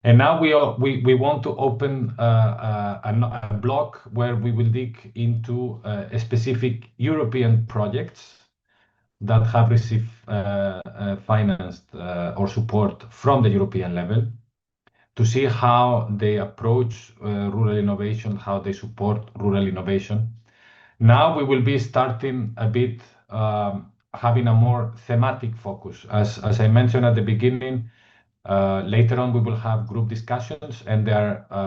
And now we want to open a block where we will dig into specific European projects that have received financed or support from the European level to see how they approach rural innovation, how they support rural innovation. Now we will be starting a bit having a more thematic focus. As I mentioned at the beginning, later on we will have group discussions, and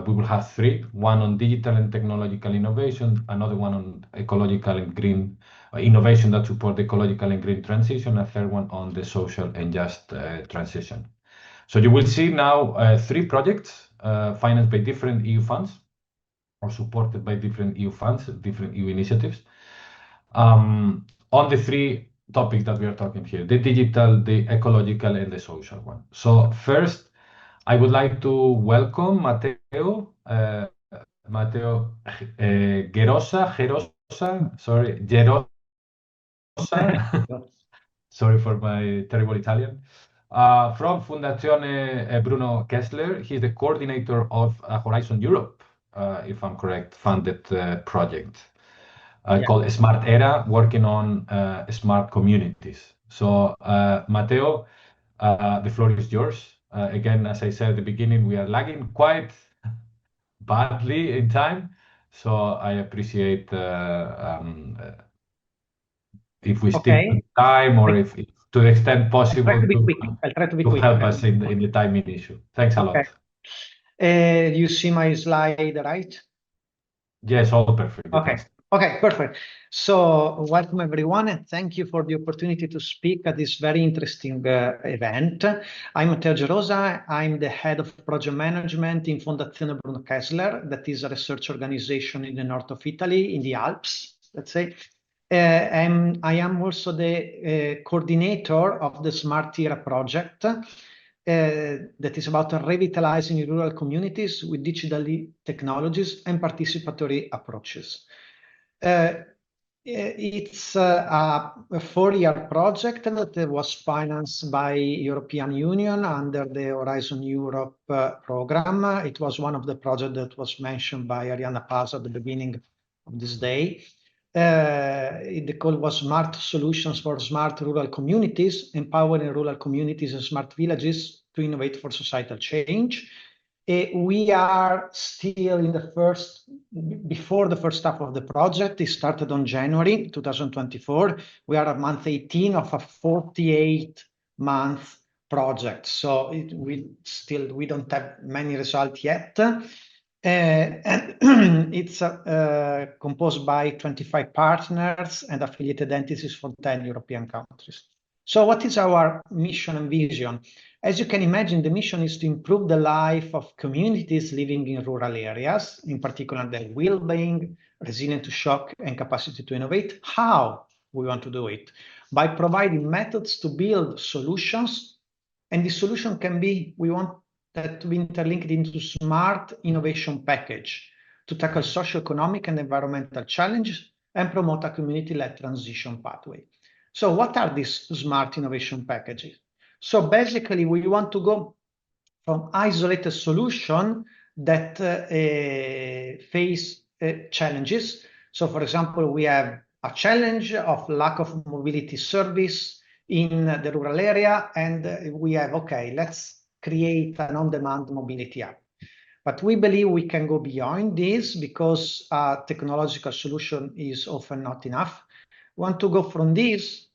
we will have three: one on digital and technological innovation, another one on ecological and green innovation that support the ecological and green transition, a third one on the social and just transition. So you will see now three projects financed by different EU funds or supported by different EU funds, different EU initiatives, on the three topics that we are talking here: the digital, the ecological, and the social one. So first, I would like to welcome Matteo, Gerosa, sorry for my terrible Italian, from Fondazione Bruno Kessler. He's the coordinator of Horizon Europe, if I'm correct, funded project called Smart Era, working on smart communities. So, Matteo, the floor is yours. Again, as I said at the beginning, we are lagging quite badly in time, so I appreciate if we stick to time, or if to the extent possible, I'll try to be quick. Help us in the timing issue. Thanks a lot. You see my slide, right? Yes, all perfect. Okay, perfect. So welcome everyone, and thank you for the opportunity to speak at this very interesting event. I'm Matteo Gerosa. I'm the head of project management in Fondazione Bruno Kessler, that is a research organization in the north of Italy, in the Alps, let's say. And I am also the coordinator of the Smart Era project, that is about revitalizing rural communities with digital technologies and participatory approaches. It's a 4-year project that was financed by European Union under the Horizon Europe program. It was one of the projects that was mentioned by Arianna Paz at the beginning of this day. The call was Smart Solutions for Smart Rural Communities, empowering rural communities and smart villages to innovate for societal change. We are still in before the first half of the project. It started on January 2024. We are at month 18 of a 48-month project. So we don't have many results yet. And it's composed by 25 partners and affiliated entities from 10 European countries. So what is our mission and vision? As you can imagine, the mission is to improve the life of communities living in rural areas, in particular their well-being, resilient to shock, and capacity to innovate. How we want to do it? By providing methods to build solutions, and the solution can be, we want that to be interlinked into smart innovation package to tackle socio-economic and environmental challenges and promote a community-led transition pathway. So what are these smart innovation packages? So basically, we want to go from isolated solution that face challenges. So for example, we have a challenge of lack of mobility service in the rural area, and we have, okay, let's create an on-demand mobility app. But we believe we can go beyond this because a technological solution is often not enough. We want to go from this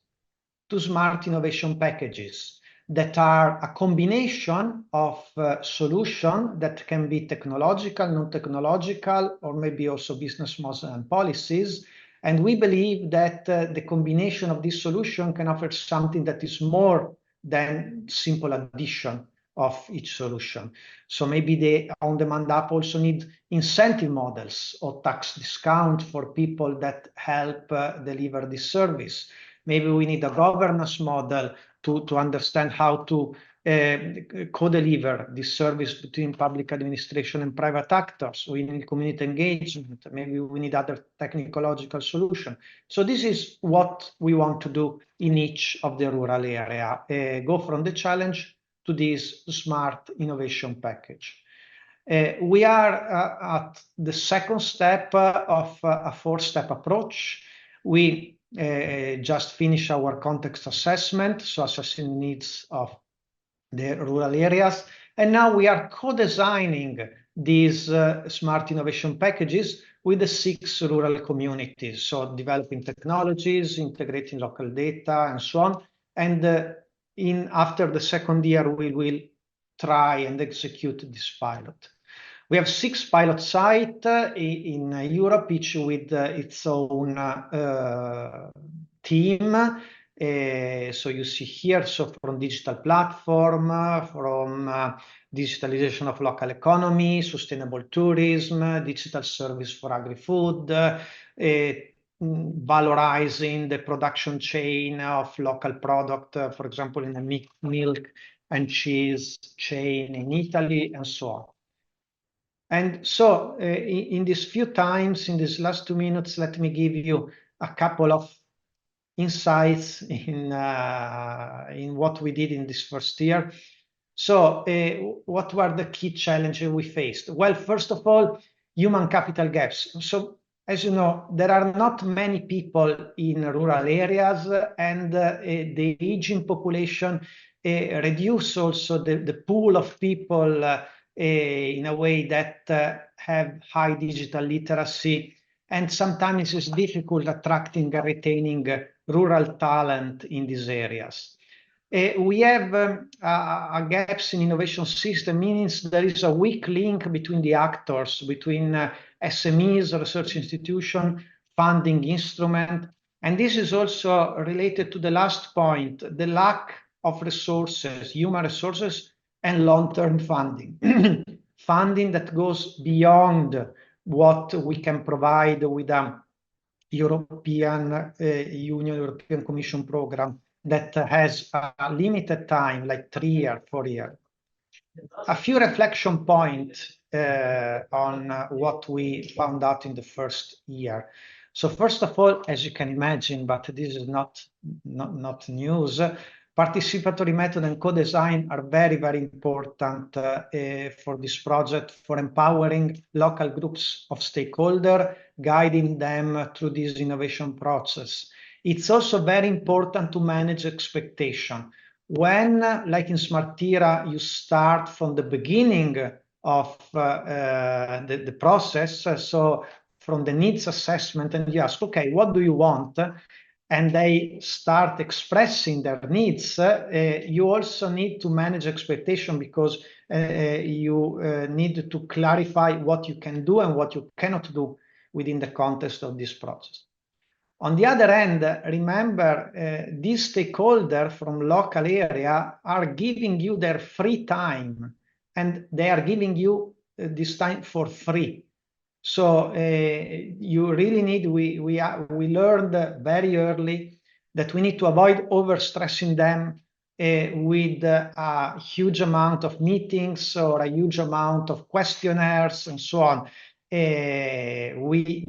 to smart innovation packages that are a combination of solutions that can be technological, non-technological, or maybe also business models and policies. And we believe that the combination of this solution can offer something that is more than simple addition of each solution. So maybe the on-demand app also need incentive models or tax discount for people that help deliver this service. Maybe we need a governance model to understand how to co-deliver this service between public administration and private actors. We need community engagement. Maybe we need other technological solution. So this is what we want to do in each of the rural area. Go from the challenge to to this smart innovation package. We are at the second step of a four-step approach. We just finished our context assessment, so assessing needs of the rural areas. And now we are co-designing these smart innovation packages with the 6 rural communities. So developing technologies, integrating local data, and so on. And after the second year, we will try and execute this pilot. We have 6 pilot sites in Europe, each with its own team. So you see here, so from digital platform, from digitalization of local economy, sustainable tourism, digital service for agri-food, valorizing the production chain of local product, for example, in the milk and cheese chain in Italy, and so on. And so in these few times, in these last 2 minutes, let me give you a couple of insights in what we did in this first year. So what were the key challenges we faced? Well, first of all, human capital gaps. So as you know, there are not many people in rural areas, and the aging population reduce also the pool of people in a way that have high digital literacy, and sometimes it's difficult attracting and retaining rural talent in these areas. We have a gaps in innovation system, means there is a weak link between the actors, between SMEs, research institution, funding instrument. And this is also related to the last point, the lack of resources, human resources, and long-term funding. Funding that goes beyond what we can provide with a European Union, European Commission program that has a limited time, like 3 years, 4 years. A few reflection points on what we found out in the first year. So first of all, as you can imagine, but this is not news, participatory method and co-design are very, very important for this project, for empowering local groups of stakeholders, guiding them through this innovation process. It's also very important to manage expectation. When, like in Matera, you start from the beginning of the process, so from the needs assessment, and you ask, okay, what do you want? And they start expressing their needs, you also need to manage expectation, because you need to clarify what you can do and what you cannot do within the context of this process. On the other hand, remember, these stakeholders from local area are giving you their free time, and they are giving you this time for free. So you really need, we learned very early that we need to avoid overstressing them with a huge amount of meetings or a huge amount of questionnaires and so on. We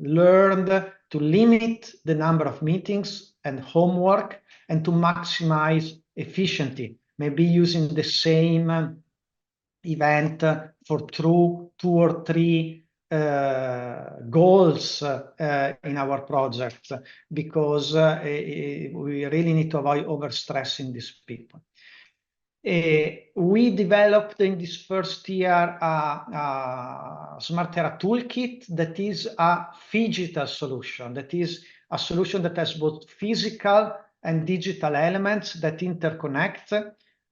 learned to limit the number of meetings and homework, and to maximize efficiency, maybe using the same event for 2 or 3 goals in our project, because we really need to avoid overstressing these people. We developed in this first year a Matera toolkit that is a phygital solution, that is a solution that has both physical and digital elements that interconnect.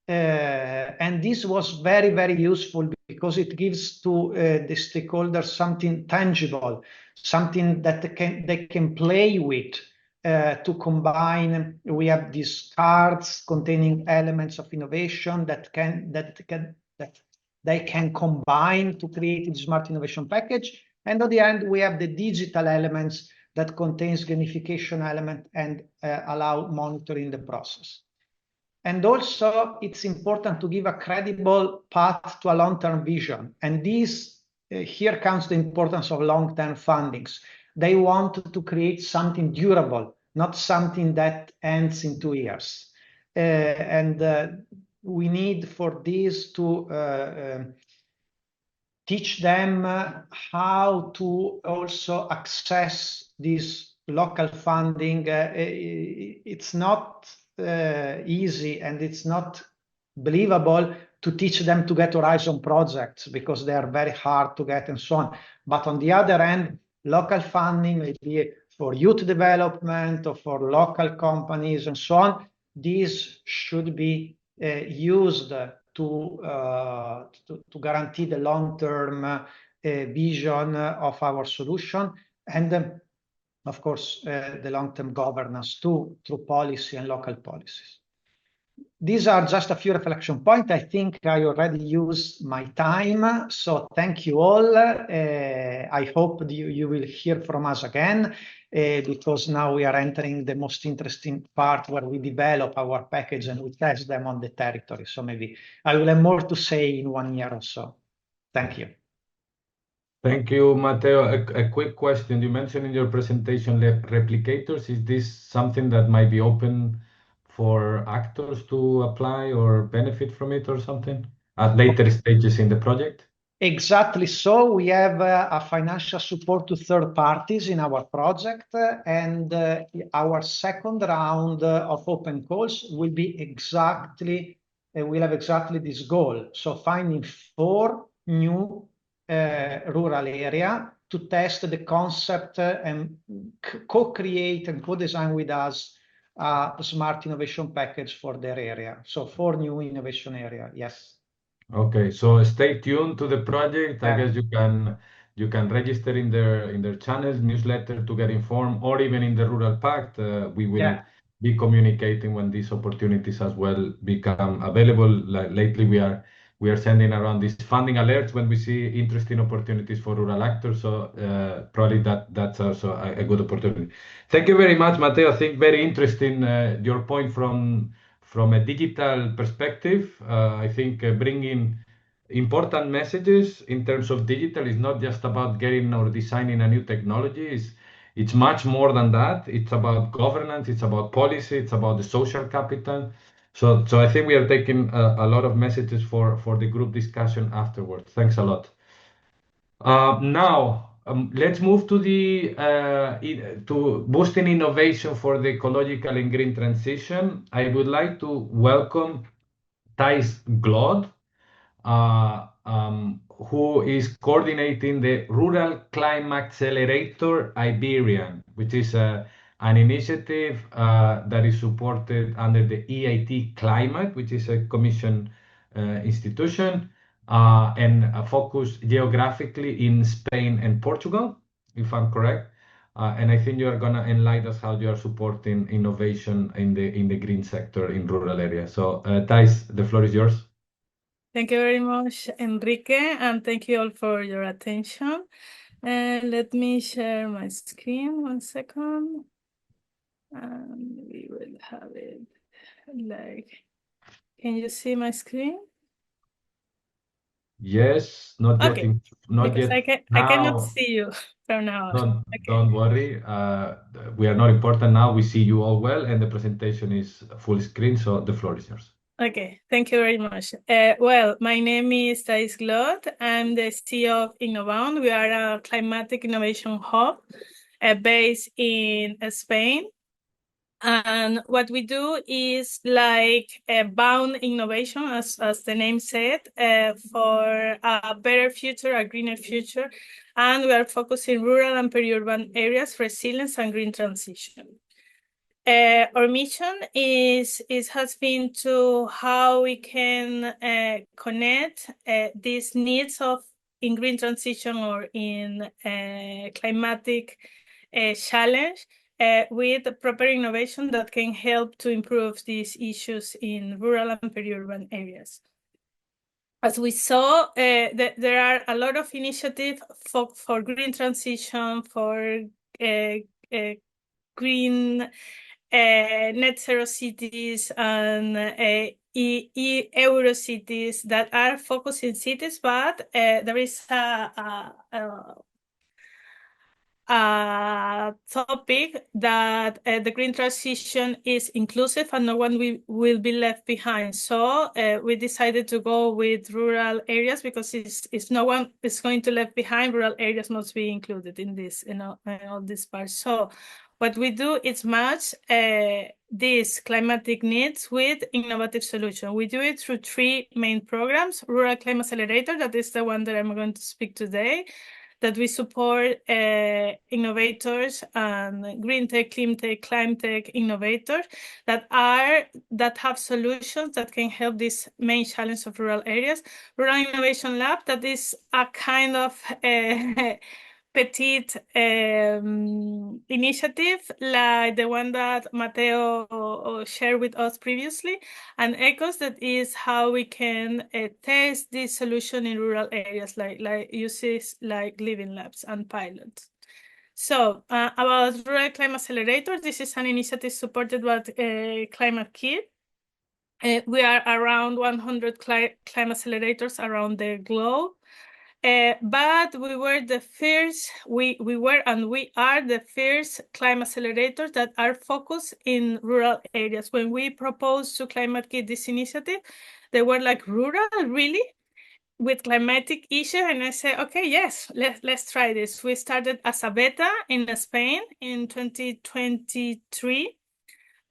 And this was very, very useful, because it gives to the stakeholders something tangible, something that they can play with to combine. We have these cards containing elements of innovation that they can combine to create a smart innovation package. And at the end, we have the digital elements that contains gamification element and allow monitoring the process. And also, it's important to give a credible path to a long-term vision. And this, here comes the importance of long-term fundings. They want to create something durable, not something that ends in 2 years. And we need for this to teach them how to also access this local funding. It's not easy, and it's not believable to teach them to get horizon projects because they are very hard to get and so on. But on the other hand, local funding, maybe for youth development or for local companies and so on, these should be used to guarantee the long-term vision of our solution, and of course the long-term governance too, through policy and local policies. These are just a few reflection points. I think I already used my time, so thank you all. I hope you will hear from us again, because now we are entering the most interesting part where we develop our package and we test them on the territory. So maybe I will have more to say in 1 year or so. Thank you. Thank you, Matteo. A quick question. You mentioned in your presentation replicators. Is this something that might be open for actors to apply or benefit from it or something at later stages in the project? Exactly. So we have a financial support to third parties in our project, and our second round of open calls will be exactly, we'll have exactly this goal. So finding 4 new rural area to test the concept and co-create and co-design with us a smart innovation package for their area. So 4 new innovation area, yes. Okay, so stay tuned to the project. I Yeah. guess you can register in their channels, newsletter to get informed, or even in the Rural Pact. We will be communicating when these opportunities as well become available. Like lately, we are sending around these funding alerts when we see interesting opportunities for rural actors. So probably that's also a good opportunity. Thank you very much, Matteo. I think very interesting your point from a digital perspective. I think bringing important messages in terms of digital is not just about getting or designing a new technology. It's much more than that. It's about governance, it's about policy, it's about the social capital. So I think we are taking a lot of messages for the group discussion afterwards. Thanks a lot. Now, let's move to to boosting innovation for the ecological and green transition. I would like to welcome Thijs Glod, who is coordinating the Rural Climate Accelerator Iberian, which is an initiative that is supported under the EIT Climate, which is a commission institution, and focused geographically in Spain and Portugal, if I'm correct. And I think you are going to enlighten us how you are supporting innovation in the green sector in rural areas. So, Thijs, the floor is yours. Thank you very much, Enrique, and thank you all for your attention. Let me share my screen 1 second. And we will have it like, can you see my screen? Yes, not yet. Okay, Not because yet. I cannot see you from now on. Don't worry. We are not important now. We see you all well, and the presentation is full screen, so the floor is yours. Okay, thank you very much. Well, my name is Thijs Glod. I'm the CEO of Innobound. We are a climatic innovation hub based in Spain. And what we do is like bound innovation, as the name said, for a better future, a greener future. And we are focusing rural and peri-urban areas, resilience and green transition. Our mission has been to how we can connect these needs in green transition or in climatic challenge with proper innovation that can help to improve these issues in rural and peri-urban areas. As we saw, there are a lot of initiatives for green transition, for green net zero cities and euro cities that are focused in cities, but there is a a topic that the green transition is inclusive and no one will be left behind. So we decided to go with rural areas because it's no one is going to left behind. Rural areas must be included in this, in all this part. So what we do is match these climatic needs with innovative solutions. We do it through 3 main programs. Rural Climate Accelerator, that is the one that I'm going to speak today, that we support innovators and green tech, clean tech, climate tech innovators that have solutions that can help this main challenge of rural areas. Rural Innovation Lab, that is a kind of petite initiative like the one that Matteo shared with us previously, and ECOS, that is how we can test this solution in rural areas, like uses like living labs and pilots. So about Rural Climate Accelerator, this is an initiative supported by Climate Kit. We are around 100 climate accelerators around the globe. But we were the first, we were and we are the first climate accelerators that are focused in rural areas. When we proposed to Climate Kit this initiative, they were like, rural, really? With climatic issues? And I said, okay, yes, let's try this. We started as a beta in Spain in 2023.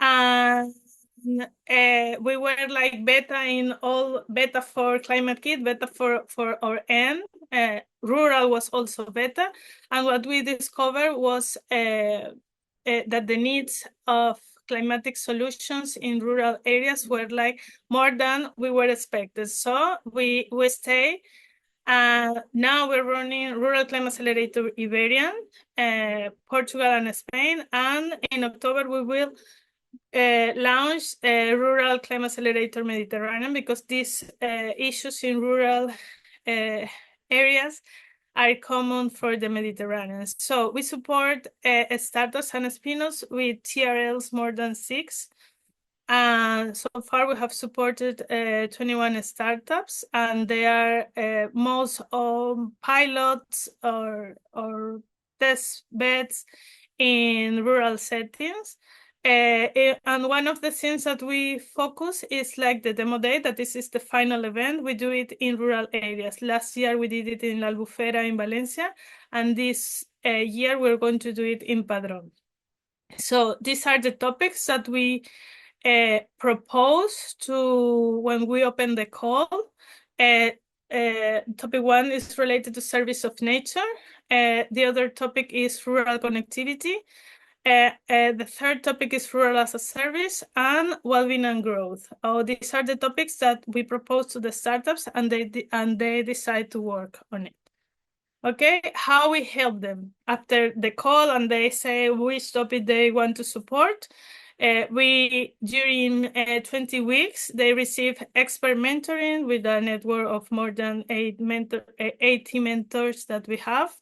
And we were like beta for Climate Kit, beta for our end. Rural was also beta. And what we discovered was that the needs of climatic solutions in rural areas were like more than we were expected. So we stay. Now we're running Rural Climate Accelerator Iberian, Portugal and Spain. And in October, we will launch Rural Climate Accelerator Mediterranean, because these issues in rural areas are common for the Mediterranean. So we support startups and spin-offs with TRLs more than 6. And so far we have supported 21 startups, and they are most pilots or test beds in rural settings. And one of the things that we focus is like the demo day, that this is the final event. We do it in rural areas. Last year we did it in La Albufera in Valencia, and this year we're going to do it in Padrón. So these are the topics that we propose to when we open the call. Topic 1 is related to service of nature. The other topic is rural connectivity. The third topic is rural as a service and well-being and growth. These are the topics that we propose to the startups, and they decide to work on it. Okay, how we help them after the call, and they say which topic they want to support. During 20 weeks, they receive expert mentoring with a network of more than 80 mentors that we have.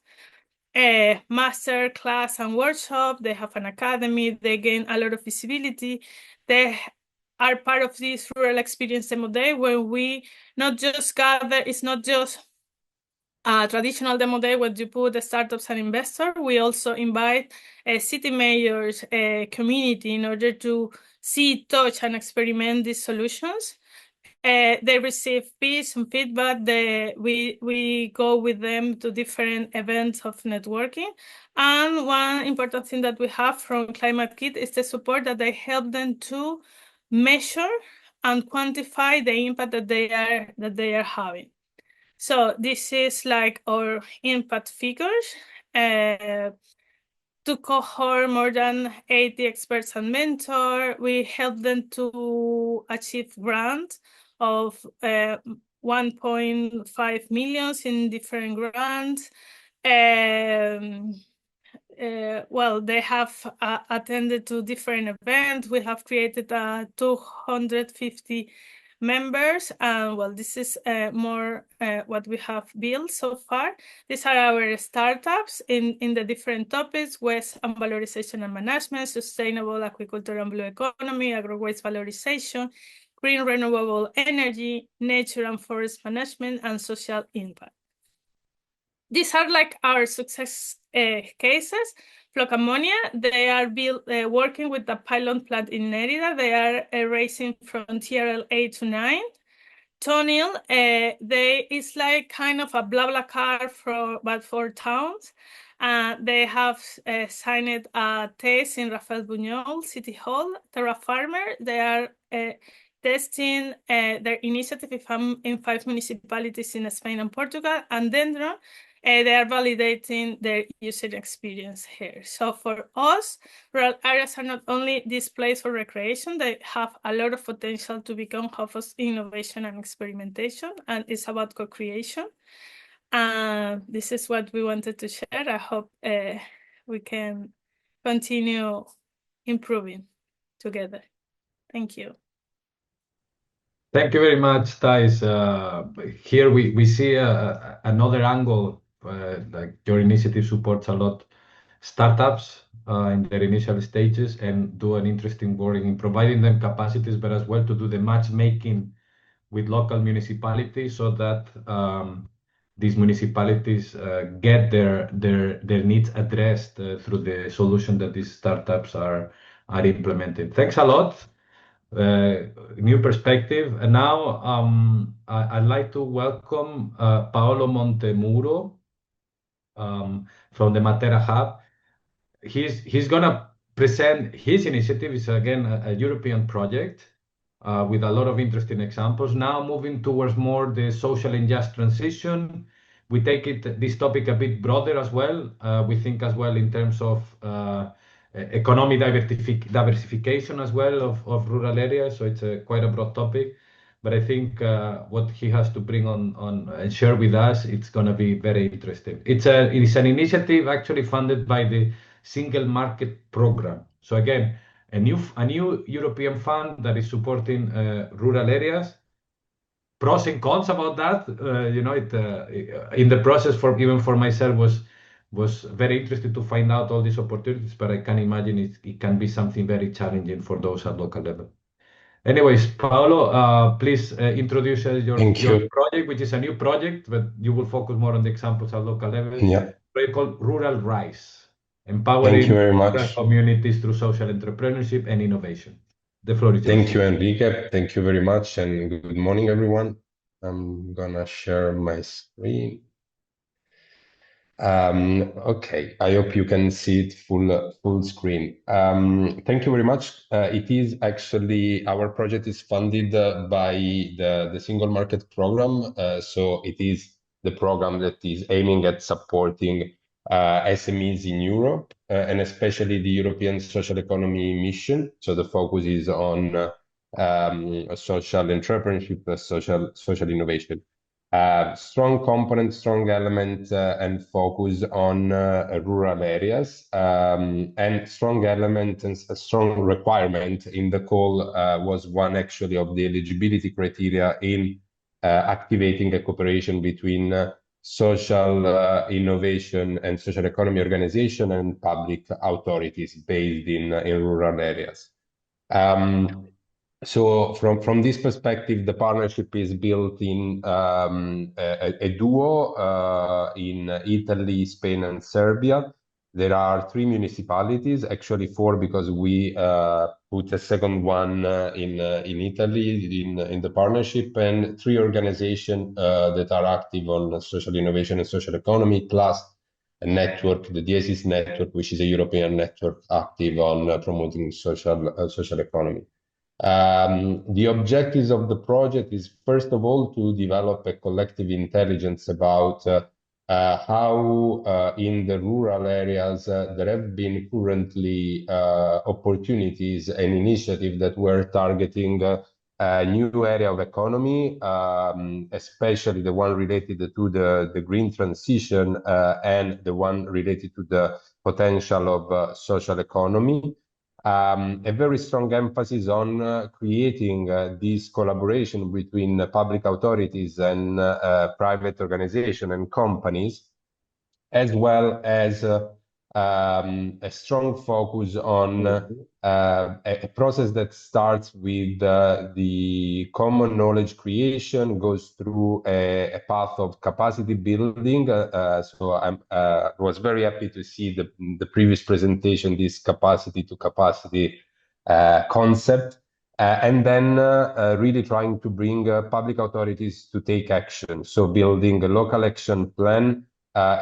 Master class and workshop, they have an academy, they gain a lot of visibility. They are part of this rural experience demo day, where we not just gather, it's not just a traditional demo day where you put the startups and investors. We also invite city mayors, community, in order to see, touch, and experiment these solutions. They receive peace and feedback. We go with them to different events of networking. And one important thing that we have from Climate Kit is the support that they help them to measure and quantify the impact that they are having. So this is like our impact figures. To cohort more than 80 experts and mentors. We help them to achieve grants of 1.5 million in different grants. Well, they have attended to different events. We have created 250 members, and well, this is more what we have built so far. These are our startups in the different topics: waste and valorization and management, sustainable agriculture and blue economy, agro-waste valorization, green renewable energy, nature and forest management, and social impact. these are like our success cases. Flock Ammonia, they are working with the pilot plant in Merida. They are racing from TRL 8 to 9. Tonil, it's like kind of a BlaBlaCar but for towns. They have signed a test in Rafael Buñol City Hall. Terra Farmer, they are testing their initiative in 5 municipalities in Spain and Portugal. And Dendron, they are validating their user experience here. So for us, rural areas are not only this place for recreation, they have a lot of potential to become hubs of innovation and experimentation, and it's about co-creation. This is what we wanted to share. I hope we can continue improving together. Thank you. Thank you very much, Thais. Here we see another angle, like your initiative supports a lot startups in their initial stages and do an interesting work in providing them capacities, but as well to do the matchmaking with local municipalities so that these municipalities get their needs addressed through the solution that these startups are implementing. Thanks a lot. New perspective. And now I'd like to welcome Paolo Montemurro from the Matera Hub. He's gonna present his initiative. It's again a European project with a lot of interesting examples. Now moving towards more the social and just transition. We take this topic a bit broader as well. We think as well in terms of economic diversification as well of rural areas. So it's quite a broad topic. But I think what he has to bring on and share with us, it's going to be very interesting. It's an initiative actually funded by the Single Market Program. So again, a new European fund that is supporting rural areas. Pros and cons about that, in the process even for myself was very interested to find out all these opportunities, but I can imagine it can be something very challenging for those at local level. Anyways, Paolo, please introduce your project, which is a new project, but you will focus more on the examples at local level. Yeah. Project called Rural Rise, empowering rural communities through social entrepreneurship and innovation. The floor is yours. Thank you, Enrique. Thank you very much, and good morning, everyone. I'm gonna share my screen. Okay, I hope you can see it full screen. Thank you very much. It is actually, our project is funded by the Single Market Program. So it is the program that is aiming at supporting SMEs in Europe, and especially the European Social Economy Mission. So the focus is on social entrepreneurship, social innovation. Strong component, strong element, and focus on rural areas, and strong element and a strong requirement in the call was one actually of the eligibility criteria in activating a cooperation between social innovation and social economy organization and public authorities based in rural areas. So from this perspective, the partnership is built in a duo in Italy, Spain, and Serbia. There are 3 municipalities, actually 4, because we put a second one in Italy in the partnership, and 3 organizations that are active on social innovation and social economy, plus a network, the DIESIS network, which is a European network active on promoting social economy. The objectives of the project is, first of all, to develop a collective intelligence about how in the rural areas there have been currently opportunities and initiatives that were targeting a new area of economy, especially the one related to the green transition and the one related to the potential of social economy. A very strong emphasis on creating this collaboration between public authorities and private organizations and companies, as well as a strong focus on a process that starts with the common knowledge creation, goes through a path of capacity building. So I was very happy to see the previous presentation, this capacity to capacity concept. And then really trying to bring public authorities to take action. So building a local action plan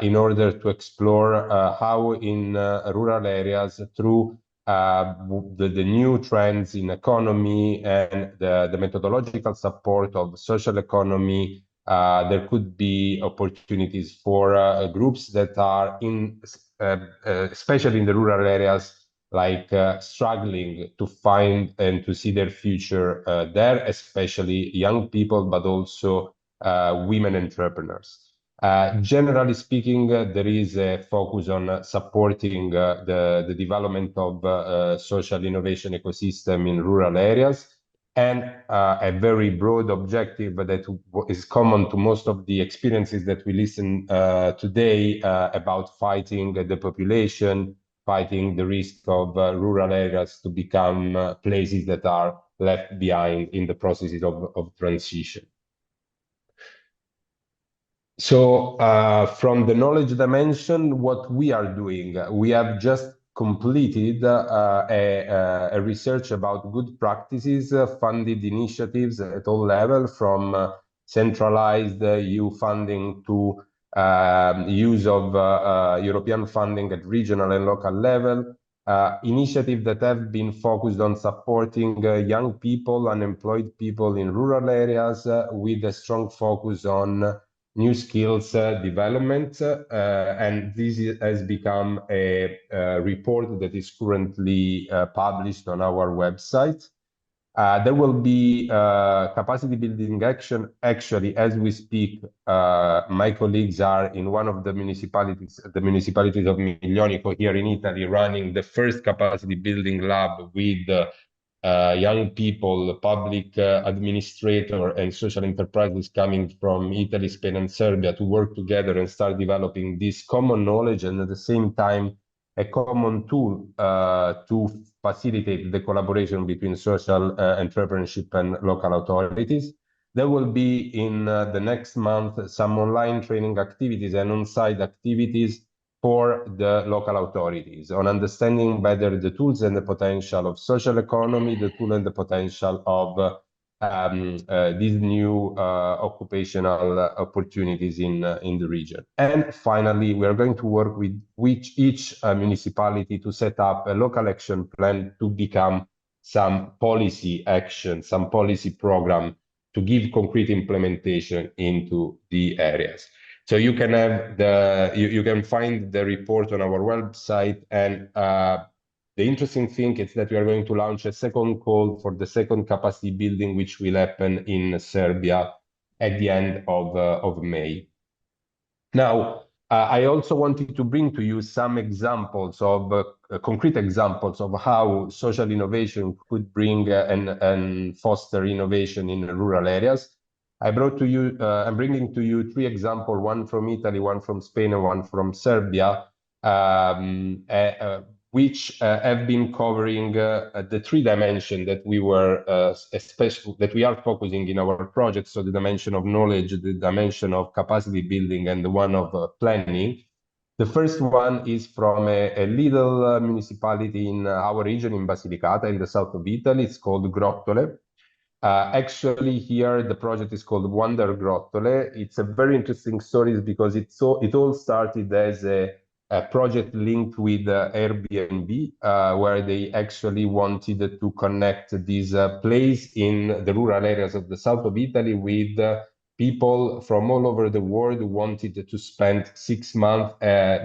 in order to explore how in rural areas through the new trends in economy and the methodological support of social economy, there could be opportunities for groups that are especially in the rural areas, like struggling to find and to see their future there, especially young people, but also women entrepreneurs. Generally speaking, there is a focus on supporting the development of social innovation ecosystem in rural areas, and a very broad objective that is common to most of the experiences that we listen today about fighting the population, fighting the risk of rural areas to become places that are left behind in the processes of transition. So from the knowledge dimension, what we are doing, we have just completed a research about good practices, funded initiatives at all levels, from centralized EU funding to use of European funding at regional and local level, initiatives that have been focused on supporting young people, unemployed people in rural areas, with a strong focus on new skills development, and this has become a report that is currently published on our website. There will be capacity building action. Actually, as we speak, my colleagues are in one of the municipalities of Miglionico here in Italy, running the first capacity building lab with young people, public administrator, and social enterprises coming from Italy, Spain, and Serbia to work together and start developing this common knowledge, and at the same time a common tool to facilitate the collaboration between social entrepreneurship and local authorities. There will be in the next month some online training activities and on-site activities for the local authorities on understanding better the tools and the potential of social economy, the tool and the potential of these new occupational opportunities in the region. And finally, we are going to work with each municipality to set up a local action plan to become some policy action, some policy program to give concrete implementation into the areas. So you can have you can find the report on our website, and the interesting thing is that we are going to launch a second call for the second capacity building, which will happen in Serbia at the end of May. Now, I also wanted to bring to you some examples of concrete examples of how social innovation could bring and foster innovation in rural areas. I'm bringing to you 3 examples, one from Italy, one from Spain, and one from Serbia, which have been covering the 3 dimensions that we were that we are focusing in our project. So the dimension of knowledge, the dimension of capacity building, and the one of planning. The first one is from a little municipality in our region in Basilicata, in the south of Italy. It's called Grottole. Actually, here the project is called Wonder Grottole. It's a very interesting story because it all started as a project linked with Airbnb, where they actually wanted to connect this place in the rural areas of the south of Italy with people from all over the world who wanted to spend 6 months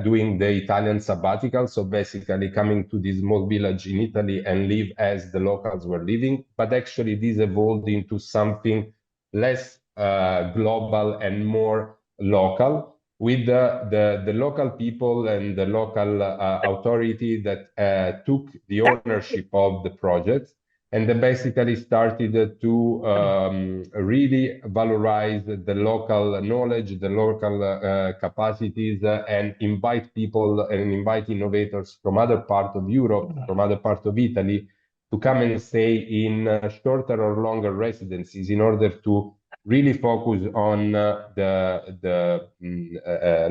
doing the Italian sabbatical. So basically coming to this small village in Italy and live as the locals were living. But actually this evolved into something less global and more local, with the local people and the local authority that took the ownership of the project. and they basically started to really valorize the local knowledge, the local capacities, and invite people and invite innovators from other parts of Europe, from other parts of Italy, to come and stay in shorter or longer residencies in order to really focus on the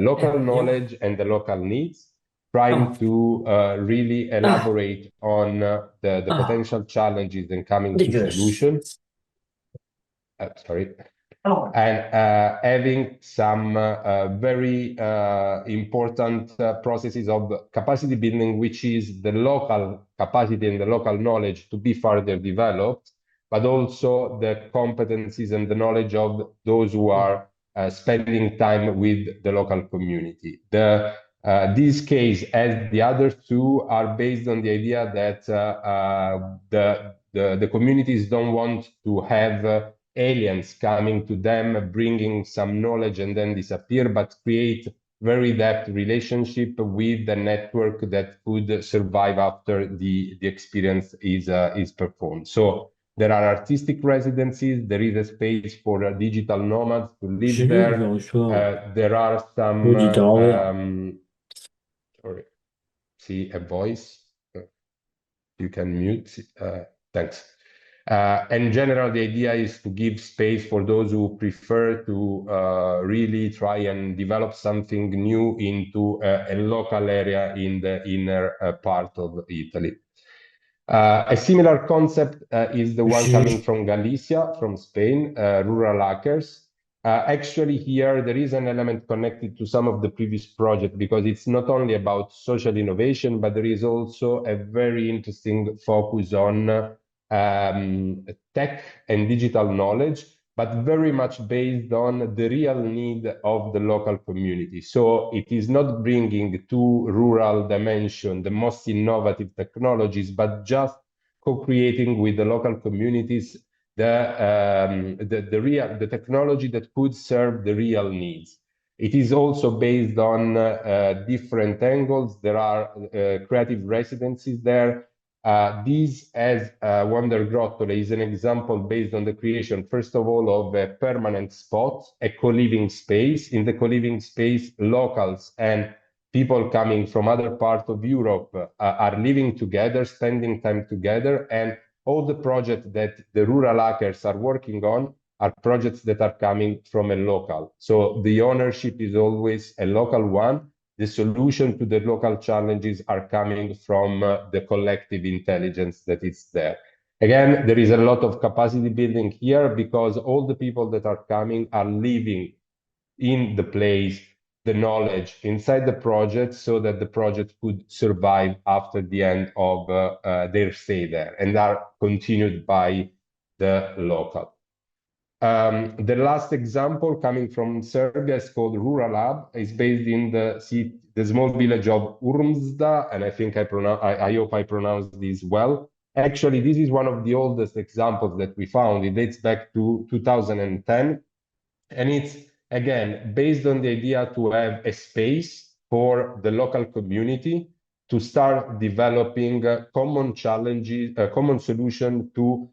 local knowledge and the local needs, trying to really elaborate on the potential challenges and coming to solutions. Sorry. And having some very important processes of capacity building, which is the local capacity and the local knowledge to be further developed, but also the competencies and the knowledge of those who are spending time with the local community. This case, as the other two, are based on the idea that the communities don't want to have aliens coming to them, bringing some knowledge and then disappear, but create very depth relationship with the network that could survive after the experience is performed. So there are artistic residencies. There is a space for digital nomads to live there. There are some. Sorry, see a voice. You can mute. Thanks. In general, the idea is to give space for those who prefer to really try and develop something new into a local area in the inner part of Italy. A similar concept is the one coming from Galicia, from Spain, rural hackers. Actually, here there is an element connected to some of the previous projects because it's not only about social innovation, but there is also a very interesting focus on tech and digital knowledge, but very much based on the real need of the local community. So it is not bringing to rural dimension the most innovative technologies, but just co-creating with the local communities the technology that could serve the real needs. It is also based on different angles. There are creative residencies there. This, as Wonder Grotto, is an example based on the creation, first of all, of a permanent spot, a co-living space. In the co-living space, locals and people coming from other parts of Europe are living together, spending time together, and all the projects that the rural hackers are working on are projects that are coming from a local. So the ownership is always a local one. The solution to the local challenges are coming from the collective intelligence that is there. Again, there is a lot of capacity building here because all the people that are coming are living in the place, the knowledge inside the project so that the project could survive after the end of their stay there and are continued by the local. The last example coming from Serbia is called Rural Hub. It's based in the small village of Urmzda, and I think I hope I pronounced this well. Actually, this is one of the oldest examples that we found. It dates back to 2010, and it's again based on the idea to have a space for the local community to start developing common challenges, common solution to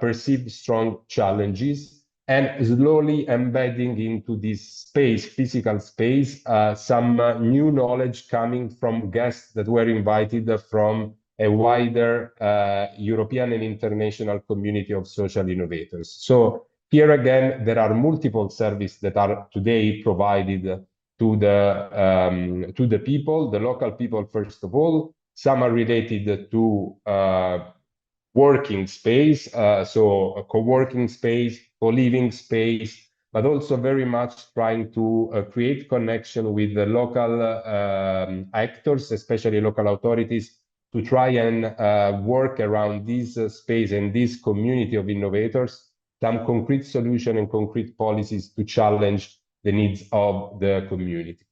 perceived strong challenges, and slowly embedding into this space, physical space, some new knowledge coming from guests that were invited from a wider European and international community of social innovators. So here again, there are multiple services that are today provided to the people, the local people, first of all. Some are related to working space, so a co-working space, co-living space, but also very much trying to create connection with the local actors, especially local authorities, to try and work around this space and this community of innovators, some concrete solution and concrete policies to challenge the needs of the community.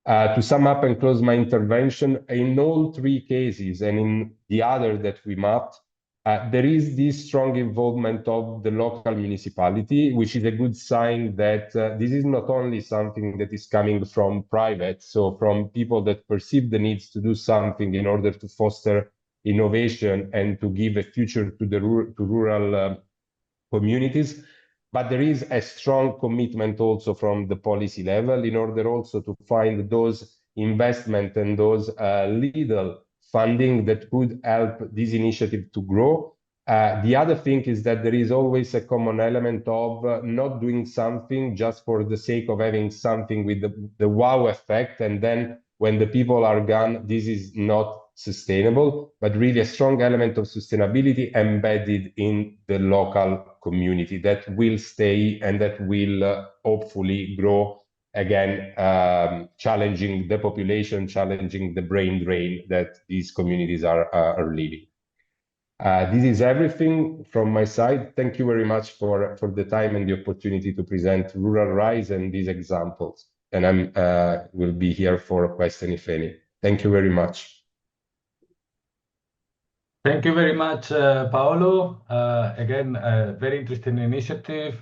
To sum up and close my intervention, in all three cases and in the other that we mapped, there is this strong involvement of the local municipality, which is a good sign that this is not only something that is coming from private, so from people that perceive the needs to do something in order to foster innovation and to give a future to the rural communities. But there is a strong commitment also from the policy level in order also to find those investment and those legal funding that could help this initiative to grow. The other thing is that there is always a common element of not doing something just for the sake of having something with the wow effect, and then when the people are gone, this is not sustainable, but really a strong element of sustainability embedded in the local community that will stay and that will hopefully grow again, challenging the population, challenging the brain drain that these communities are living. This is everything from my side. Thank you very much for the time and the opportunity to present Rural Rise and these examples. And I will be here for a question, if any. Thank you very much. Thank you very much, Paolo. Again, a very interesting initiative.